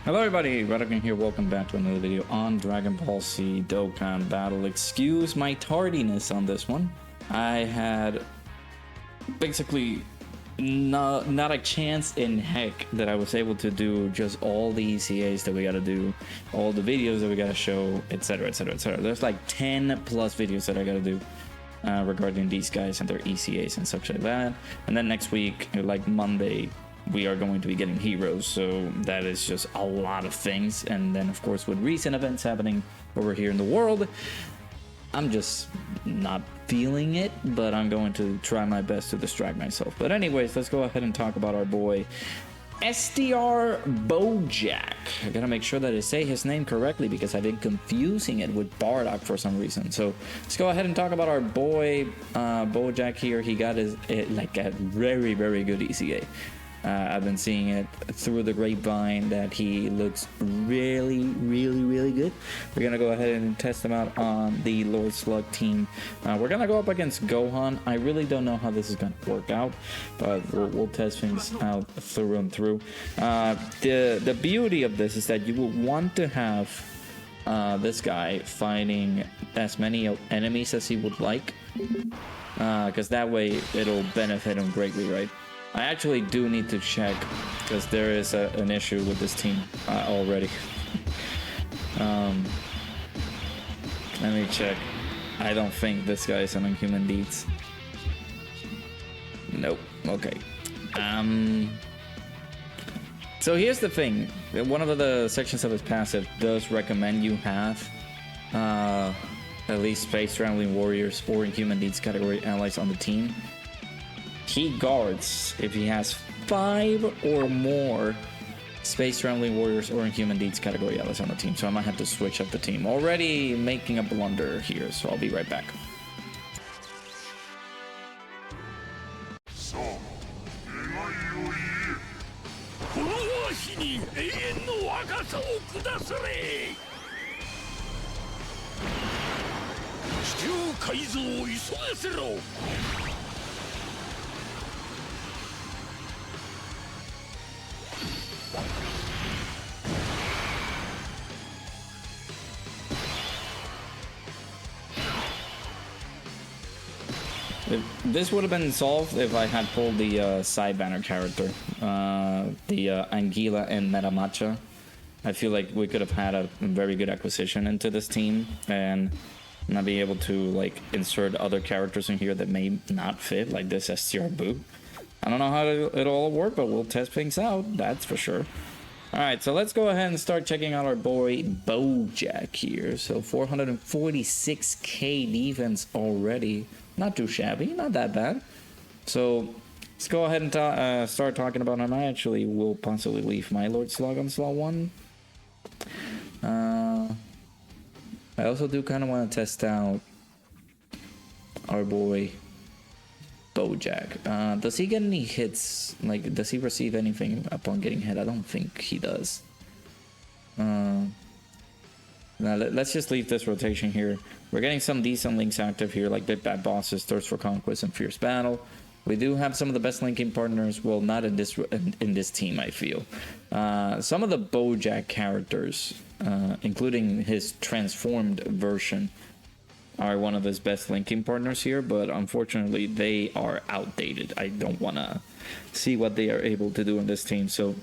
Hello everybody, Dokkan here, welcome back to another video on Dragon Ball Z Dokkan Battle. Excuse my tardiness on this one. I had basically not a chance in heck that I was able to do just all the ECAs that we gotta do, all the videos that we gotta show, etc, etc, etc. There's like 10 plus videos that I gotta do regarding these guys and their ECAs and such like that. And then next week, like Monday, we are going to be getting heroes, so that is just a lot of things. And then of course with recent events happening over here in the world, I'm just not feeling it, but I'm going to try my best to distract myself. But anyways, let's go ahead and talk about our boy STR BOUJACK. I gotta make sure that I say his name correctly because I've been confusing it with Bardock for some reason. So let's go ahead and talk about our boy BOUJACK here. He got his like a very good ECA. I've been seeing it through the grapevine that he looks really good. We're gonna go ahead and test him out on the Lord Slug team. We're gonna go up against Gohan. I really don't know how this is gonna work out, but we'll test things out through and through. The beauty of this is that you will want to have this guy fighting as many enemies as he would like, because that way it'll benefit him greatly, right? I actually do need to check because there is an issue with this team already. Let me check. I don't think this guy is on Human Deeds. Nope. Okay. So here's the thing. One of the sections of his passive does recommend you have at least Space Traveling Warriors or Human Deeds category allies on the team. He guards if he has 5 or more Space Traveling Warriors or Human Deeds category allies on the team. So I might have to switch up the team. Already making a blunder here, so I'll be right back. This would have been solved if I had pulled the side banner character, the Anguilla and Metamacha. I feel like we could have had a very good acquisition into this team and not be able to like insert other characters in here that may not fit, like this STR Boo. I don't know how it'll all work, but we'll test things out, that's for sure. Alright, so let's go ahead and start checking out our boy BOUJACK here. So 446k defense already. Not too shabby, not that bad. So let's go ahead and start talking about him. I actually will possibly leave my Lord Slug on slot 1. I also do kind of want to test out our boy BOUJACK. Does he get any hits? Like, does he receive anything upon getting hit? I don't think he does. Now let's just leave this rotation here. We're getting some decent links active here, like Big Bad Bosses, Thirst for Conquest, and Fierce Battle. We do have some of the best linking partners. Well, not in this team, I feel. Some of the BOUJACK characters, including his transformed version, are one of his best linking partners here, but unfortunately they are outdated. I don't want to see what they are able to do in this team. So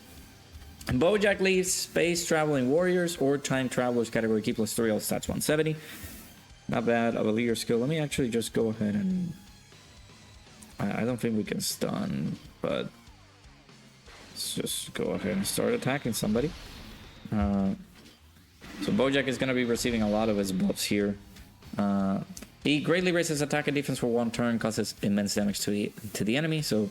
BOUJACK leaves Space Traveling Warriors or Time Travelers category, key +3, all stats 170. Not bad of a leader skill. Let me actually just go ahead and... I don't think we can stun, but let's just go ahead and start attacking somebody. So BOUJACK is going to be receiving a lot of his buffs here. He greatly raises attack and defense for 1 turn, causes immense damage to the enemy, so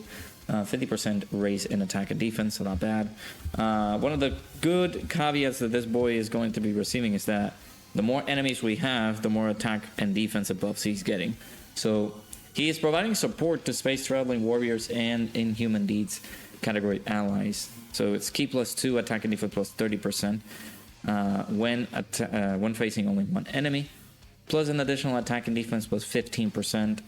50% raise in attack and defense, so not bad. One of the good caveats that this boy is going to be receiving is that the more enemies we have, the more attack and defensive buffs he's getting. So he is providing support to Space Traveling Warriors and Inhuman Deeds category allies. So it's key +2, attack and defense +30% when facing only 1 enemy, plus an additional attack and defense +15%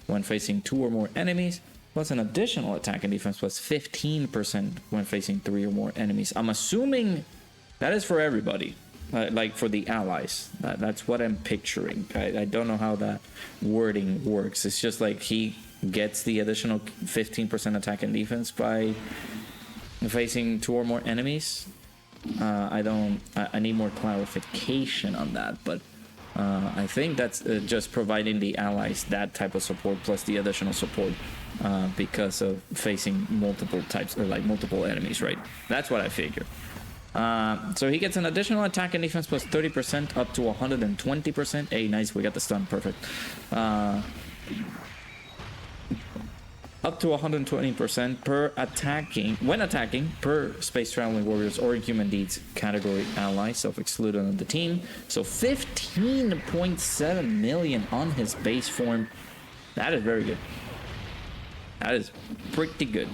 when facing 2 or more enemies, plus an additional attack and defense +15% when facing 3 or more enemies. I'm assuming That is for everybody, like for the allies. That's what I'm picturing. I don't know how that wording works. It's just like he gets the additional 15% attack and defense by facing 2 or more enemies. I need more clarification on that, but I think that's just providing the allies that type of support plus the additional support because of facing multiple types or like multiple enemies, right? That's what I figure. So he gets an additional attack and defense plus 30% up to 120%. Hey, nice, we got the stun, perfect. Up to 120% per attacking, when attacking, per Space Traveling Warriors or Inhuman Deeds category ally, self-excluded on the team. So 15.7 million on his base form. That is very good. That is pretty good.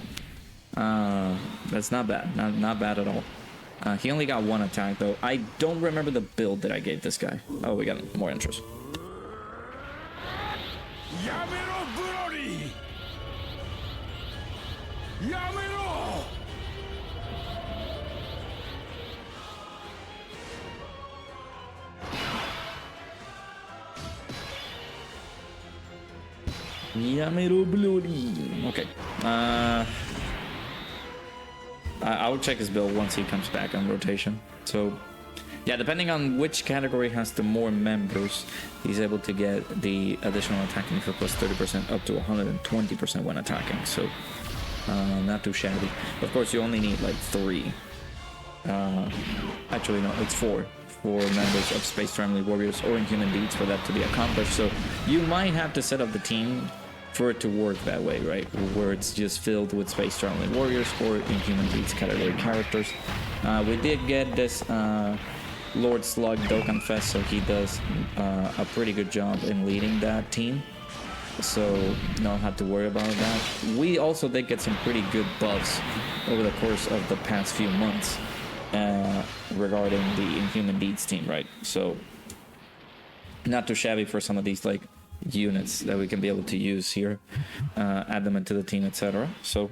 That's not bad. Not bad at all. He only got 1 attack though. I don't remember the build that I gave this guy. Oh, we got more interest. Yamero Bloody. Okay. I'll check his build once he comes back on rotation. So, yeah, depending on which category has the more members, he's able to get the additional attacking for plus 30% up to 120% when attacking. So, not too shabby. Of course, you only need like 3. Actually, no, it's 4. 4 members of Space Traveling Warriors or Inhuman Deeds for that to be accomplished. So, you might have to set up the team for it to work that way, right? Where it's just filled with Space Traveling Warriors or Inhuman Deeds category characters. We did get this Lord Slug Dokkan Fest, so he does a pretty good job in leading that team. So don't have to worry about that. We also did get some pretty good buffs over the course of the past few months regarding the Inhuman Deeds team, right? So not too shabby for some of these like units that we can be able to use here, add them into the team, etc. So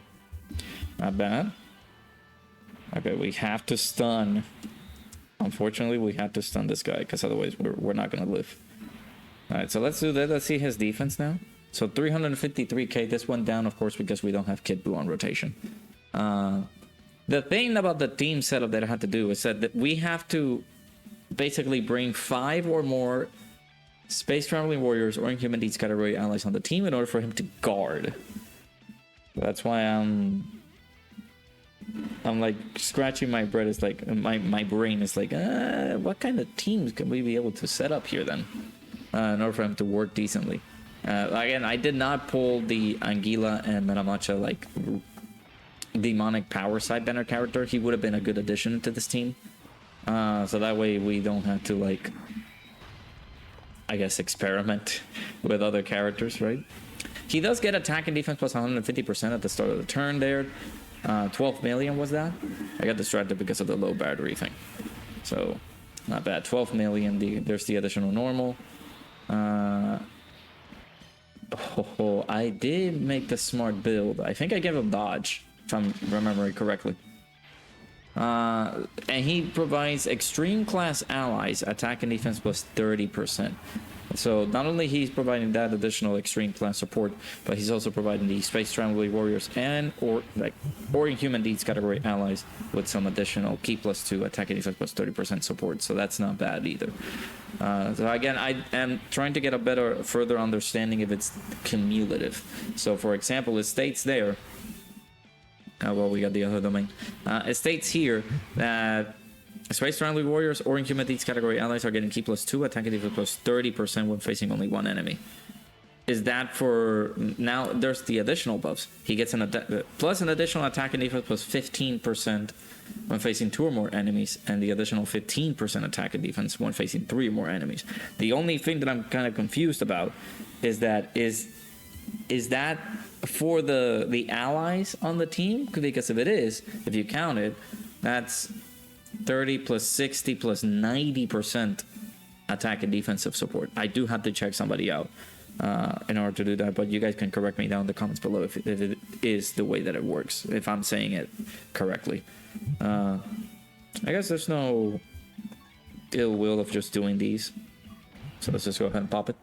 not bad. Okay, we have to stun. Unfortunately, we have to stun this guy because otherwise we're not gonna live. All right, so let's do that. Let's see his defense now. So 353k. This went down, of course, because we don't have Kid Buu on rotation. The thing about the team setup that I had to do is that we have to basically bring 5 or more Space Traveling Warriors or Inhuman Deeds category allies on the team in order for him to guard. That's why I'm like scratching my brain. It's like my brain is like, what kind of teams can we be able to set up here then, in order for him to work decently? Again, I did not pull the Anguilla and Metamacha like demonic power side banner character. He would have been a good addition to this team. So that way we don't have to like, I guess, experiment with other characters, right? He does get attack and defense plus 150% at the start of the turn there. 12 million was that? I got distracted because of the low battery thing. So, not bad. 12 million. There's the additional normal. I did make the smart build. I think I gave him dodge, if I'm remembering correctly. And he provides extreme class allies attack and defense plus 30%. So not only he's providing that additional extreme class support, but he's also providing the Space Traveling Warriors or Inhuman Deeds category allies with some additional key plus 2 attack and defense plus 30% support. So that's not bad either. So again, I am trying to get a further understanding if it's cumulative. So for example, it states there. Well, we got the other domain. It states here that Space Traveling Warriors or Inhuman Deeds category allies are getting key plus 2, attack and defense plus 30% when facing only 1 enemy. Is that for... Now, there's the additional buffs. He gets plus an additional attack and defense plus 15% when facing 2 or more enemies, and the additional 15% attack and defense when facing 3 or more enemies. The only thing that I'm kind of confused about is that is that for the allies on the team? Because if you count it, that's 30 plus 60 plus 90% attack and defensive support. I do have to check somebody out in order to do that, but you guys can correct me down in the comments below if it is the way that it works, if I'm saying it correctly. I guess there's no ill will of just doing these. So let's just go ahead and pop it.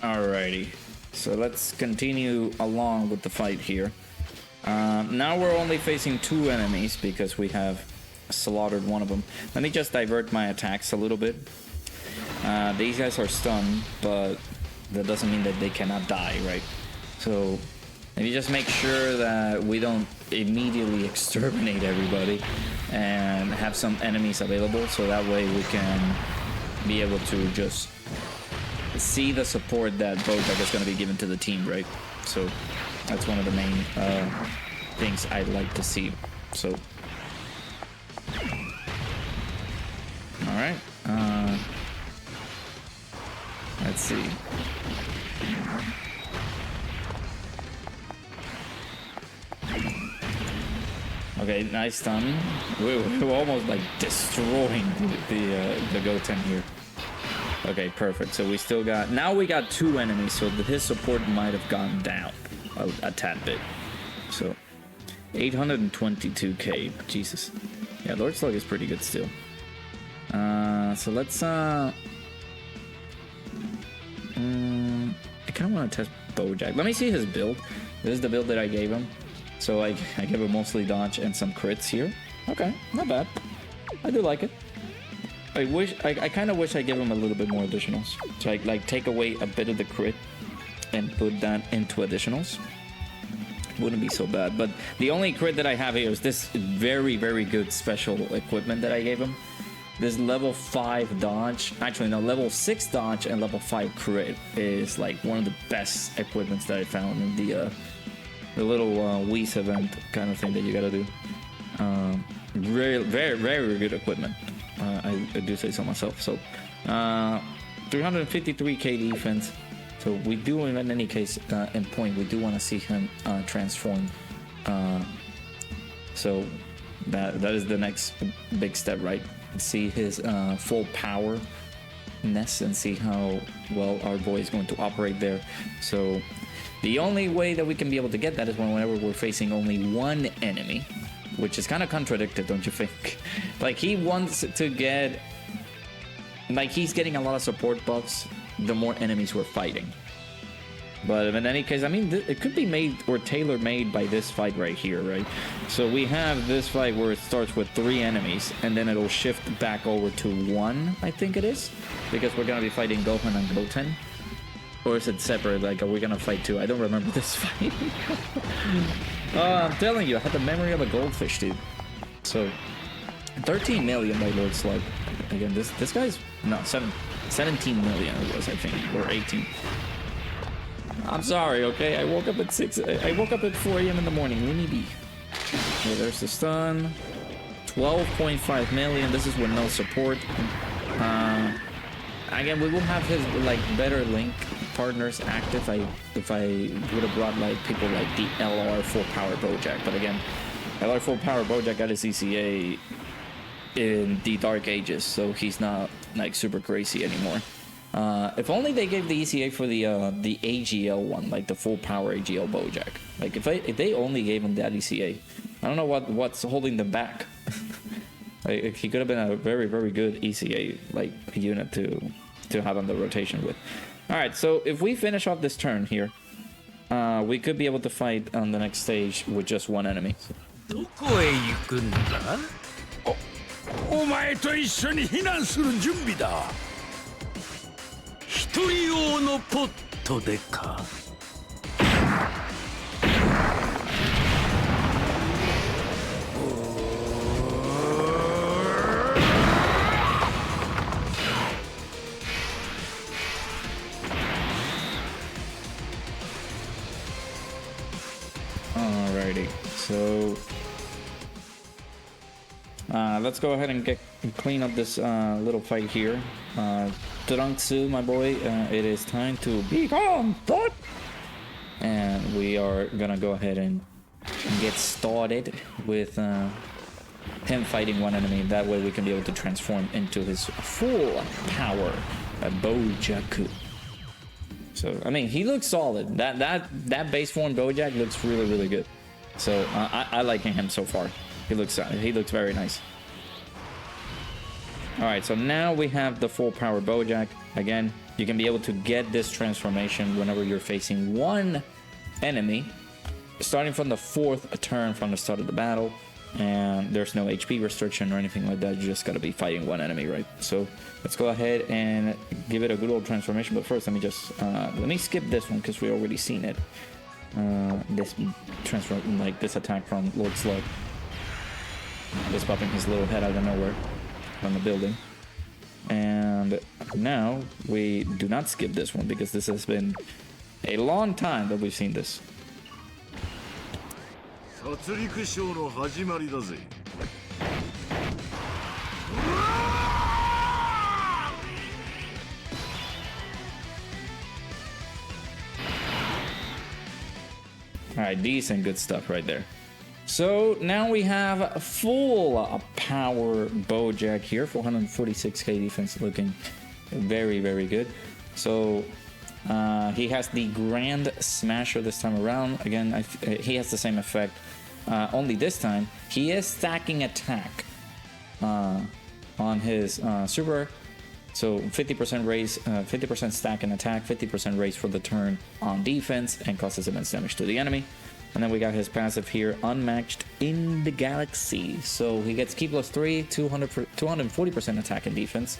Alrighty, so let's continue along with the fight here. Now we're only facing 2 enemies because we have slaughtered one of them. Let me just divert my attacks a little bit. These guys are stunned, but that doesn't mean that they cannot die, right? So maybe just make sure that we don't immediately exterminate everybody and have some enemies available, so that way we can be able to just see the support that Bojack is going to be given to the team, right? So that's one of the main things I'd like to see. So all right, let's see. Okay, nice stun. We're almost like destroying the Goten here. Okay, perfect. So we still got... Now we got 2 enemies, so his support might have gone down a tad bit. So 822k. Jesus. Yeah, Lord Slug is pretty good still. So let's... I kind of want to test Bojack. Let me see his build. This is the build that I gave him. So I gave him mostly dodge and some crits here. Okay, not bad. I do like it. I kind of wish I give him a little bit more additionals. So I like take away a bit of the crit and put that into additionals. Wouldn't be so bad. But the only crit that I have here is this very, very good special equipment that I gave him. This level 5 dodge, actually no, level 6 dodge and level 5 crit is like one of the best equipments that I found in the little Whis event kind of thing that you gotta do. Very, very, very good equipment. I do say so myself. So 353k defense. So we do, in any case, in point, we do want to see him transform. So that is the next big step, right? See his full power-ness and see how well our boy is going to operate there. So the only way that we can be able to get that is whenever we're facing only 1 enemy, which is kind of contradicted, don't you think? Like, he wants to get... Like, he's getting a lot of support buffs the more enemies we're fighting. But in any case, I mean, it could be made or tailor-made by this fight right here, right? So we have this fight where it starts with 3 enemies, and then it'll shift back over to 1, I think it is. Because we're going to be fighting Gohan and Goten. Or is it separate? Like, are we going to fight 2? I don't remember this fight. I'm telling you, I had the memory of a goldfish, dude. So, 13 million by Lord Slug. Again, this guy's... No, 17 million it was, I think. Or 18. I'm sorry, okay? I woke up at 4 a.m. in the morning. Let me be. Okay, there's the stun. 12.5 million. This is with no support. Again, we will have his, like, better link partners active if I would have brought like people like the LR full power Bojack. But again, LR full power Bojack got his ECA in the Dark Ages, so he's not like super crazy anymore. If only they gave the ECA for the AGL one, like the full power AGL Bojack. Like if they only gave him that ECA, I don't know what's holding them back. Like, he could have been a very, very good ECA like unit to have on the rotation with. All right, so if we finish off this turn here, we could be able to fight on the next stage with just 1 enemy. どこへ行くんだ? お前と一緒に避難する準備だ。一人用のポットでか。Let's go ahead and clean up this little fight here. Trunks-u, my boy, it is time to become thought. And we are gonna go ahead and get started with him fighting one enemy. That way we can be able to transform into his full power, Boujacku. So I mean, he looks solid. That base form Bojack looks really, really good. So I like him so far. He looks very nice. All right, so now we have the full power Bojack. Again, you can be able to get this transformation whenever you're facing one enemy, starting from the 4th turn from the start of the battle. And there's no HP restriction or anything like that. You just gotta be fighting one enemy, right? So let's go ahead and give it a good old transformation. But first, let me skip this one because we already seen it. This transform, like this attack from Lord Slug, just popping his little head out of nowhere from the building. And now we do not skip this one because this has been a long time that we've seen this. Alright, decent good stuff right there. So now we have full power Bojack here, 446k defense, looking very, very good. So he has the Grand Smasher this time around. Again, he has the same effect. Only this time, he is stacking attack on his super. So 50% raise, 50% stack and attack, 50% raise for the turn on defense, and causes immense damage to the enemy. And then we got his passive here, Unmatched in the Galaxy. So he gets Ki +3, 240% attack and defense.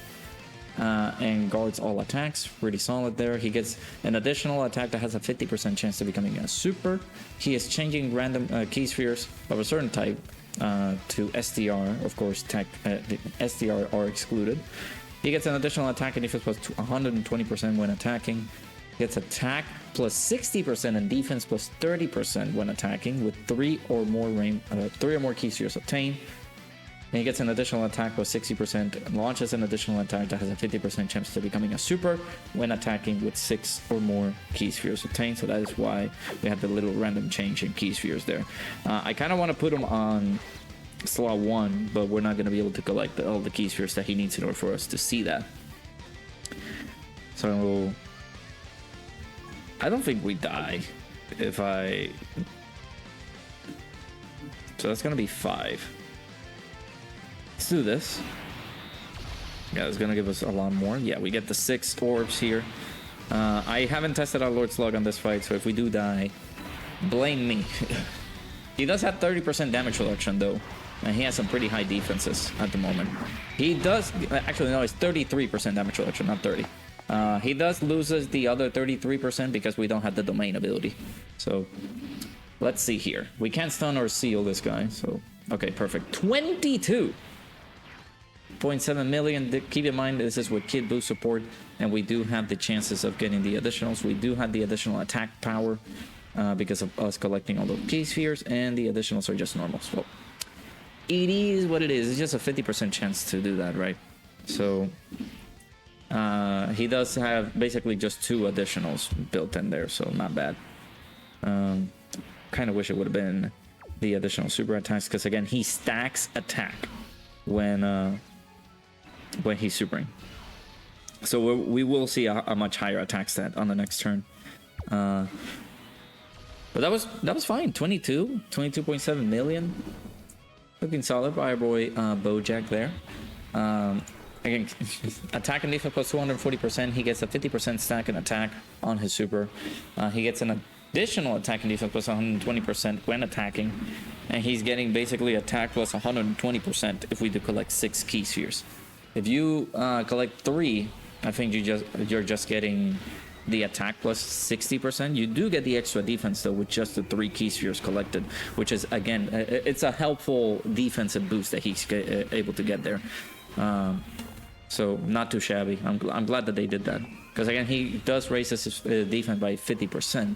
And guards all attacks, pretty solid there. He gets an additional attack that has a 50% chance of becoming a super. He is changing random key spheres of a certain type to SDR. Of course, the SDR are excluded. He gets an additional attack and defense plus 120% when attacking. He gets attack plus 60% and defense plus 30% when attacking with 3 or more key spheres obtained. And he gets an additional attack plus 60% and launches an additional attack that has a 50% chance of becoming a super when attacking with 6 or more key spheres obtained. So that is why we have the little random change in key spheres there. I kind of want to put him on slot 1, but we're not going to be able to collect all the key spheres that he needs in order for us to see that. So I don't think we die if I... So that's going to be 5. Let's do this. Yeah, it's gonna give us a lot more. Yeah, we get the 6 orbs here. I haven't tested out Lord Slug on this fight, so if we do die, blame me. He does have 30% damage reduction though, and he has some pretty high defenses at the moment. He does, actually no, it's 33% damage reduction, not 30. He does loses the other 33% because we don't have the domain ability. So let's see here. We can't stun or seal this guy, so okay, perfect. 22.7 million. Keep in mind this is with Kid Boost support, and we do have the chances of getting the additionals. We do have the additional attack power because of us collecting all those key spheres, and the additionals are just normal. So it is what it is. It's just a 50% chance to do that, right? So he does have basically just 2 additionals built in there, so not bad. Kind of wish it would have been the additional super attacks, because again, he stacks attack when he's supering. So we will see a much higher attack stat on the next turn. But that was fine. 22.7 million. Looking solid by our boy Bojack there. Again, attack and defense plus 240%. He gets a 50% stack and attack on his super. He gets an additional attack and defense plus 120% when attacking. And he's getting basically attack plus 120% if we do collect 6 key spheres. If you collect 3, I think you're just getting the attack plus 60%. You do get the extra defense though with just the 3 key spheres collected, which is again, it's a helpful defensive boost that he's able to get there. So not too shabby. I'm glad that they did that, because again, he does raise his defense by 50%.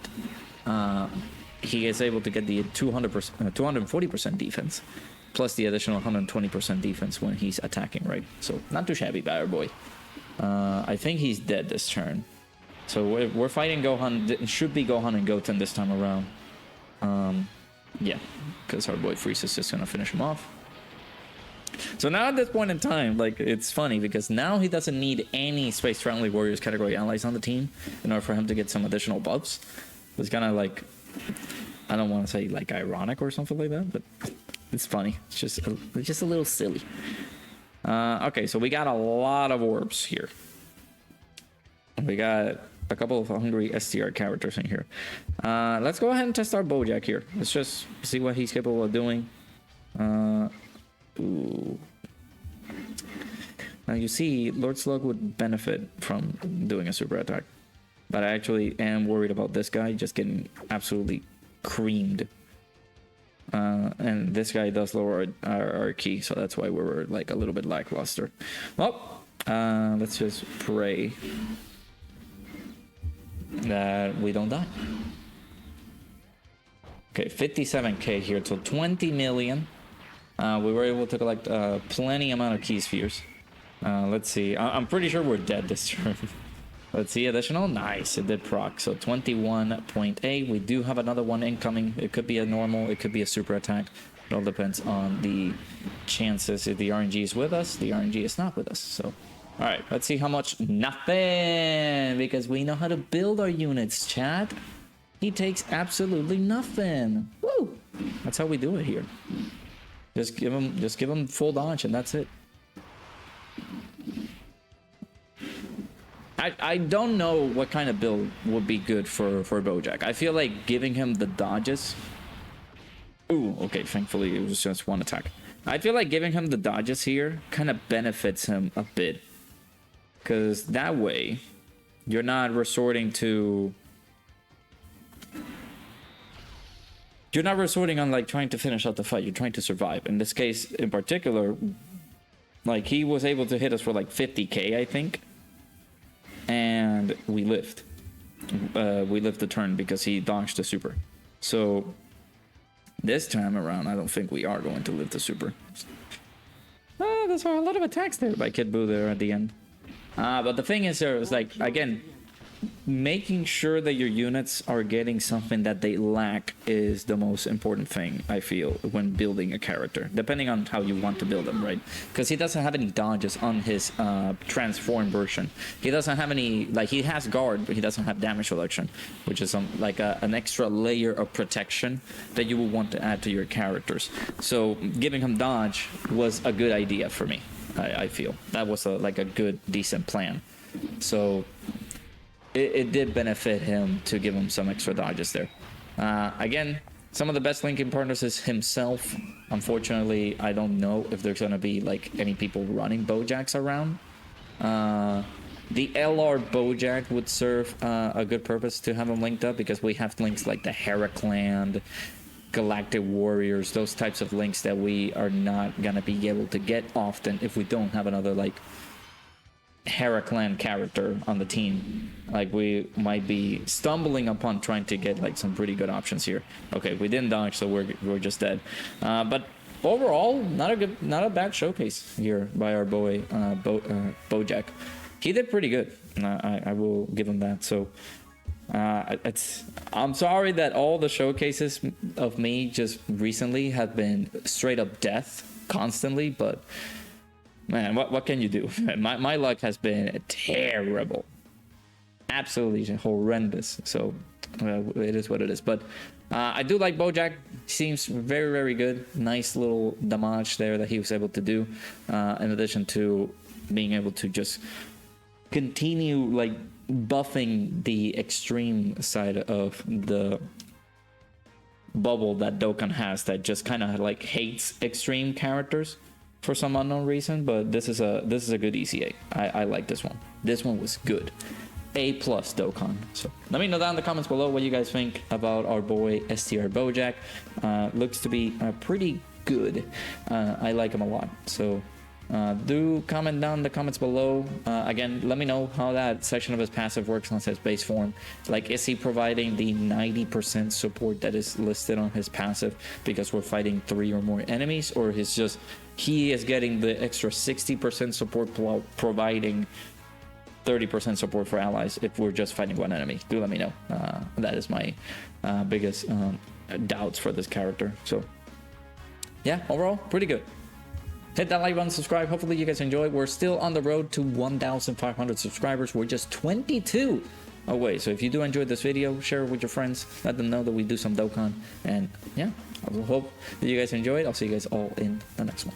He is able to get the 240% defense, plus the additional 120% defense when he's attacking, right? So not too shabby by our boy. I think he's dead this turn. So we're fighting Gohan. It should be Gohan and Goten this time around. Yeah, because our boy Freeze is just gonna finish him off. So now at this point in time, like, it's funny because now he doesn't need any Space Friendly Warriors category allies on the team in order for him to get some additional buffs. It's kind of like, I don't want to say like ironic or something like that, but it's funny. It's just a little silly. Okay, so we got a lot of orbs here. We got a couple of hungry STR characters in here. Let's go ahead and test our Bojack here. Let's just see what he's capable of doing. Ooh. Now you see, Lord Slug would benefit from doing a super attack, but I actually am worried about this guy just getting absolutely creamed. And this guy does lower our key, so that's why we're like a little bit lackluster. Well, let's just pray that we don't die. Okay, 57k here, so 20 million. We were able to collect plenty amount of key spheres. Let's see. I'm pretty sure we're dead this turn. Let's see. Additional. Nice. It did proc. So 21.8. We do have another one incoming. It could be a normal. It could be a super attack. It all depends on the chances. If the RNG is with us, the RNG is not with us. So, all right. Let's see how much. Nothing. Because we know how to build our units, chat. He takes absolutely nothing. Woo. That's how we do it here. Just give him full dodge and that's it. I don't know what kind of build would be good for Bojack. I feel like giving him the dodges. Ooh, okay, thankfully it was just one attack. I feel like giving him the dodges here kind of benefits him a bit. Because that way, you're not resorting to... You're not resorting on like trying to finish out the fight. You're trying to survive. In this case, in particular, like he was able to hit us for like 50k, I think, and we lived. We lived the turn because he dodged the super. So this time around, I don't think we are going to live the super. There's a lot of attacks there by Kid Buu there at the end. But the thing is, there is like again. Making sure that your units are getting something that they lack is the most important thing, I feel, when building a character, depending on how you want to build them, right? Because he doesn't have any dodges on his transformed version. He doesn't have any, like, he has guard, but he doesn't have damage reduction, which is like an extra layer of protection that you will want to add to your characters. So giving him dodge was a good idea for me, I feel. That was like a good, decent plan. So... It did benefit him to give him some extra dodges there. Again, some of the best linking partners is himself. Unfortunately, I don't know if there's going to be like any people running Bojacks around. The LR Bojack would serve a good purpose to have him linked up because we have links like the Heraclan, Galactic Warriors, those types of links that we are not going to be able to get often if we don't have another like Heraclan character on the team. Like we might be stumbling upon trying to get like some pretty good options here. Okay, we didn't dodge, so we're just dead. But overall, not a bad showcase here by our boy Bojack. He did pretty good. I will give him that. So I'm sorry that all the showcases of me just recently have been straight up death constantly, but man, what can you do? My luck has been terrible. Absolutely horrendous. So it is what it is. But I do like Bojack. Seems very, very good. Nice little damage there that he was able to do. In addition to being able to just continue like buffing the extreme side of the bubble that Dokkan has that just kind of like hates extreme characters for some unknown reason, but this is a good EZA. I like this one. This one was good. A+ Dokkan. So let me know down in the comments below what you guys think about our boy STR Bojack. Looks to be pretty good. I like him a lot. So Do comment down in the comments below. Again, let me know how that section of his passive works on his base form. Like, is he providing the 90% support that is listed on his passive because we're fighting 3 or more enemies, or he is getting the extra 60% support while providing 30% support for allies if we're just fighting 1 enemy? Do let me know. That is my biggest doubts for this character. So yeah, overall pretty good. Hit that like button, subscribe. Hopefully you guys enjoy. We're still on the road to 1,500 subscribers. We're just 22 away. So if you do enjoy this video, share it with your friends. Let them know that we do some Dokkan. And yeah, I will hope that you guys enjoy it. I'll see you guys all in the next one.